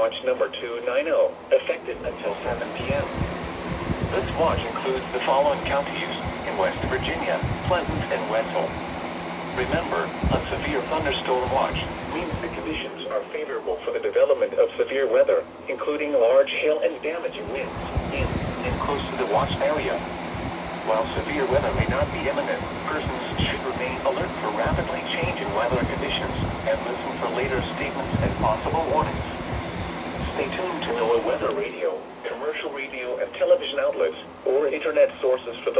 Watch number 290, effective until 7 p.m. This watch includes the following counties in West Virginia, Pleasant and Wetzel. Remember, a severe thunderstorm watch means the conditions are favorable for the development of severe weather, including large hail and damaging winds in and close to the watch area. While severe weather may not be imminent, persons should remain alert for rapidly changing weather conditions and listen for later statements and possible warnings. Stay tuned to NOAA weather radio, commercial radio and television outlets, or internet sources for the